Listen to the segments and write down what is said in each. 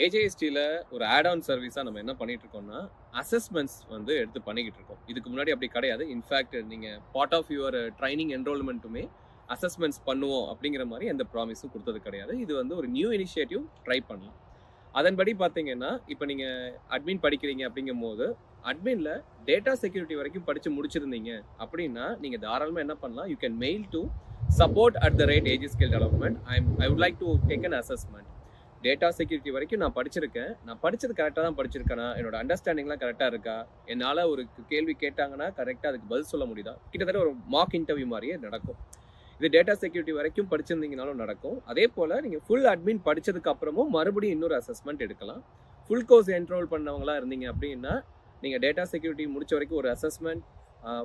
ஏஜேஎஸ்டியில் ஒரு add on சர்வீஸாக நம்ம என்ன பண்ணிட்டு இருக்கோம்னா அசஸ்மெண்ட்ஸ் வந்து எடுத்து பண்ணிக்கிட்டு இருக்கோம். இதுக்கு முன்னாடி அப்படி கிடையாது. இன்ஃபேக்ட் நீங்கள் பார்ட் ஆஃப் யுவர் ட்ரைனிங் என்ரோல்மெண்ட்டுமே அசஸ்மெண்ட்ஸ் பண்ணுவோம் அப்படிங்கிற மாதிரி எந்த ப்ராமிஸும் கொடுத்தது கிடையாது. இது வந்து ஒரு நியூ இனிஷியேட்டிவ் ட்ரை பண்ணலாம். அதன்படி பார்த்தீங்கன்னா இப்போ நீங்கள் அட்மின் படிக்கிறீங்க அப்படிங்கும் போது அட்மினில் டேட்டா செக்யூரிட்டி வரைக்கும் படித்து முடிச்சிருந்தீங்க அப்படின்னா நீங்கள் தாராளமாக என்ன பண்ணலாம், you can mail to support@agscale.development. I would like to take an assessment. Data security வரைக்கும் நான் படிச்சிருக்கேன். நான் படித்தது கரெக்டாக தான் படிச்சிருக்கேனா, என்னோட அண்டர்ஸ்டாண்டிங்லாம் கரெக்டாக இருக்கா, என்னால் ஒரு கேள்வி கேட்டாங்கன்னா கரெக்டாக அதுக்கு பதில் சொல்ல முடியுதா, கிட்டத்தட்ட ஒரு மார்க் இன்டர்வியூ மாதிரியே நடக்கும். இது டேட்டா செக்யூரிட்டி வரைக்கும் படிச்சிருந்தீங்கனாலும் நடக்கும். அதே போல் நீங்கள் ஃபுல் அட்மின் படித்ததுக்கு அப்புறமும் மறுபடியும் இன்னொரு அசஸ்மெண்ட் எடுக்கலாம். ஃபுல் கோர்ஸ் என்ரோல் பண்ணவங்களா இருந்தீங்க அப்படின்னா நீங்கள் டேட்டா செக்யூரிட்டி முடிச்ச வரைக்கும் ஒரு அசஸ்மெண்ட்,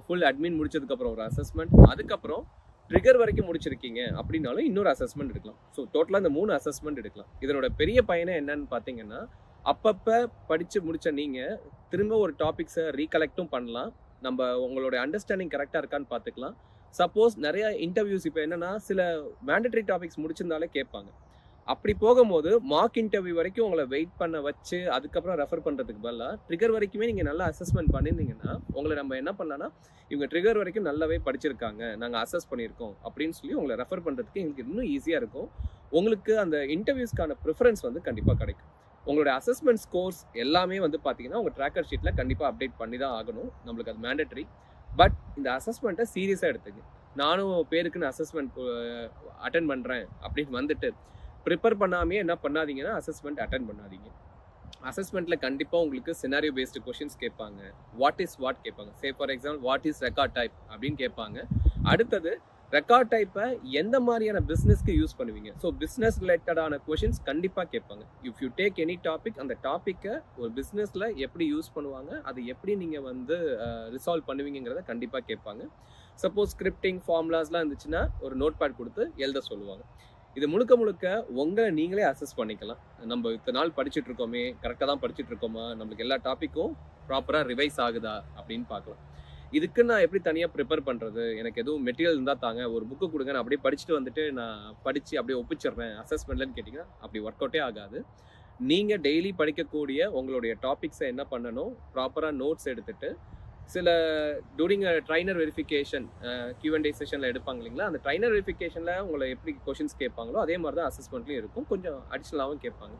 ஃபுல் அட்மின் முடிச்சதுக்கப்புறம் ஒரு அசஸ்மெண்ட், அதுக்கப்புறம் ட்ரிகர் வரைக்கும் முடிச்சிருக்கீங்க அப்படின்னாலும் இன்னொரு அசஸ்மெண்ட் எடுக்கலாம். ஸோ டோட்டலாக இந்த 3 அசஸ்மெண்ட் எடுக்கலாம். இதனோட பெரிய பயனே என்னன்னு பார்த்தீங்கன்னா, அப்பப்போ படித்து முடித்த நீங்கள் திரும்ப ஒரு டாபிக்ஸை ரீகலெக்டும் பண்ணலாம். நம்ம உங்களோட அண்டர்ஸ்டாண்டிங் கரெக்டாக இருக்கான்னு பார்த்துக்கலாம். சப்போஸ் நிறைய இன்டர்வியூஸ் இப்போ என்னென்னா சில மேண்டட்டரி டாபிக்ஸ் முடிச்சிருந்தாலே கேட்பாங்க. அப்படி போகும்போது மார்க் இன்டர்வியூ வரைக்கும் உங்களை வெயிட் பண்ண வச்சு அதுக்கப்புறம் ரெஃபர் பண்ணுறதுக்கு பதிலாக ட்ரிகர் வரைக்குமே நீங்கள் நல்லா அசஸ்மெண்ட் பண்ணியிருந்தீங்கன்னா உங்களை நம்ம என்ன பண்ணலாம்னா, இவங்க ட்ரிகர் வரைக்கும் நல்லாவே படிச்சிருக்காங்க, நாங்கள் அசஸ் பண்ணியிருக்கோம் அப்படின்னு சொல்லி உங்களை ரெஃபர் பண்ணுறதுக்கு எங்களுக்கு இன்னும் ஈஸியாக இருக்கும். உங்களுக்கு அந்த இன்டர்வியூஸ்க்கான ப்ரிஃபரன்ஸ் வந்து கண்டிப்பாக கிடைக்கும். உங்களோட அசஸ்மெண்ட் ஸ்கோர்ஸ் எல்லாமே வந்து பார்த்தீங்கன்னா உங்கள் ட்ராக்கர் ஷீட்டில் கண்டிப்பாக அப்டேட் பண்ணி தான் ஆகணும். நம்மளுக்கு அது மேண்டட்ரி. பட் இந்த அசஸ்மெண்ட்டை சீரியஸாக எடுத்துங்க. நானும் பேருக்குன்னு அசஸ்மெண்ட் அட்டென்ட் பண்ணுறேன் அப்படின்னு வந்துட்டு ப்ரிப்பேர் பண்ணாமே என்ன பண்ணாதீங்கன்னா அசஸ்மெண்ட் அட்டென்ட் பண்ணாதீங்க. அசஸ்மெண்ட்டில் கண்டிப்பாக உங்களுக்கு சினாரியோ பேஸ்டு கொஷின்ஸ் கேட்பாங்க. வாட் இஸ் வாட் கேட்பாங்க. Say for example what is record type அப்படின்னு கேட்பாங்க. அடுத்தது ரெக்கார்ட் டைப்பை எந்த மாதிரியான பிஸ்னஸ்க்கு யூஸ் பண்ணுவீங்க. ஸோ பிஸ்னஸ் ரிலேட்டடான கொஷின்ஸ் கண்டிப்பாக கேட்பாங்க. If you take any topic, அந்த டாப்பிக்கை ஒரு பிஸ்னஸில் எப்படி யூஸ் பண்ணுவாங்க, அது எப்படி நீங்கள் வந்து ரிசால்வ் பண்ணுவீங்கிறத கண்டிப்பாக கேட்பாங்க. சப்போஸ் ஸ்கிரிப்டிங் ஃபார்முலாஸ்லாம் இருந்துச்சுன்னா ஒரு நோட் பேட் கொடுத்து எழுத சொல்லுவாங்க. இது முழுக்க முழுக்க உங்களை நீங்களே அசஸ் பண்ணிக்கலாம். நம்ம இத்தனை நாள் படிச்சுட்டு இருக்கோமே, கரெக்டாக தான் படிச்சுட்டு இருக்கோமா, நம்மளுக்கு எல்லா டாப்பிக்கும் ப்ராப்பராக ரிவைஸ் ஆகுதா அப்படின்னு பார்க்கலாம். இதுக்கு நான் எப்படி தனியாக ப்ரிப்பேர் பண்ணுறது, எனக்கு எதுவும் மெட்டீரியல் இருந்தால் தாங்க, ஒரு புக்கு கொடுங்க, நான் அப்படியே படிச்சுட்டு வந்துட்டு நான் படித்து அப்படியே ஒப்பிச்சிடுறேன் அசஸ்மெண்ட்லன்னு கேட்டிங்கன்னா அப்படி ஒர்க் அவுட்டே ஆகாது. நீங்கள் டெய்லி படிக்கக்கூடிய உங்களுடைய டாபிக்ஸை என்ன பண்ணணும், ப்ராப்பராக நோட்ஸ் எடுத்துகிட்டு சில டூரிங் ட்ரைனர் வெரிஃபிகேஷன் Q&A செஷனில் எடுப்பாங்க இல்லைங்களா, அந்த ட்ரைனர் வெரிஃபிகேஷனில் உங்களை எப்படி கொஷின்ஸ் கேட்பாங்களோ அதே மாதிரி தான் அசஸ்மெண்ட்லையும் இருக்கும். கொஞ்சம் அடிஷ்னலாகவும் கேட்பாங்க.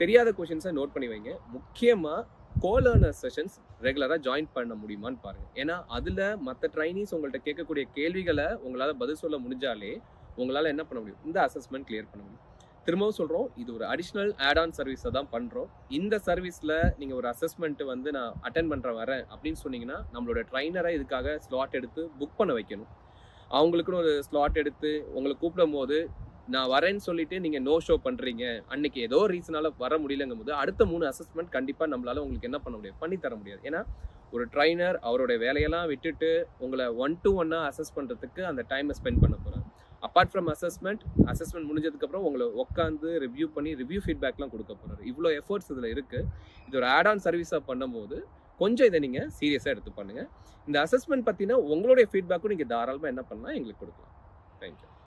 தெரியாத கொஷின்ஸை நோட் பண்ணி வைங்க. முக்கியமாக கோலர்னர் செஷன்ஸ் ரெகுலராக ஜாயின் பண்ண முடியுமான்னு பாருங்கள். ஏன்னா அதில் மற்ற ட்ரைனிஸ் உங்கள்கிட்ட கேட்கக்கூடிய கேள்விகளை உங்களால் பதில் சொல்ல முடிஞ்சாலே உங்களால் என்ன பண்ண முடியும், இந்த அசஸ்மெண்ட் கிளியர் பண்ண முடியும். திரும்பவும் சொல்கிறோம், இது ஒரு அடிஷ்னல் ஆட் ஆன் சர்வீஸை தான் பண்ணுறோம். இந்த சர்வீஸில் நீங்கள் ஒரு அசஸ்மெண்ட்டு வந்து நான் அட்டென்ட் பண்ணுற வரேன் அப்படின்னு சொன்னீங்கன்னா நம்மளோட ட்ரைனரை இதுக்காக ஸ்லாட் எடுத்து புக் பண்ண வைக்கணும். அவங்களுக்குன்னு ஒரு ஸ்லாட் எடுத்து உங்களை கூப்பிடும் போது நான் வரேன்னு சொல்லிட்டு நீங்கள் நோ ஷோ பண்ணுறீங்க, அன்னைக்கு ஏதோ ரீசனால் வர முடியலங்கும் போது அடுத்த 3 அசஸ்மெண்ட் கண்டிப்பாக நம்மளால் உங்களுக்கு என்ன பண்ண முடியாது, பண்ணித்தர முடியாது. ஏன்னா ஒரு ட்ரைனர் அவருடைய வேலையெல்லாம் விட்டுட்டு உங்களை 1-to-1 அசஸ் பண்ணுறதுக்கு அந்த டைமை ஸ்பெண்ட் பண்ண போகிறாங்க. அப்பார்ட் ஃப்ரம் அசஸ்மெண்ட் முடிஞ்சதுக்கப்புறம் உங்களை உட்காந்து ரிவ்யூ பண்ணி ரிவ்யூ ஃபீட்பேக்லாம் கொடுக்க போகிறாரு. இவ்வளோ எஃபர்ட்ஸ் இதில் இருக்குது. இது ஒரு ஆட் ஆன் சர்வீஸாக பண்ணும்போது கொஞ்சம் இதை நீங்கள் சீரியஸாக எடுத்து பண்ணுங்கள். இந்த அசஸ்மெண்ட் பற்றினா உங்களுடைய ஃபீட்பேக்கும் நீங்கள் தாராளமாக என்ன பண்ணலாம் எங்களுக்கு கொடுக்கலாம். தேங்க்யூ.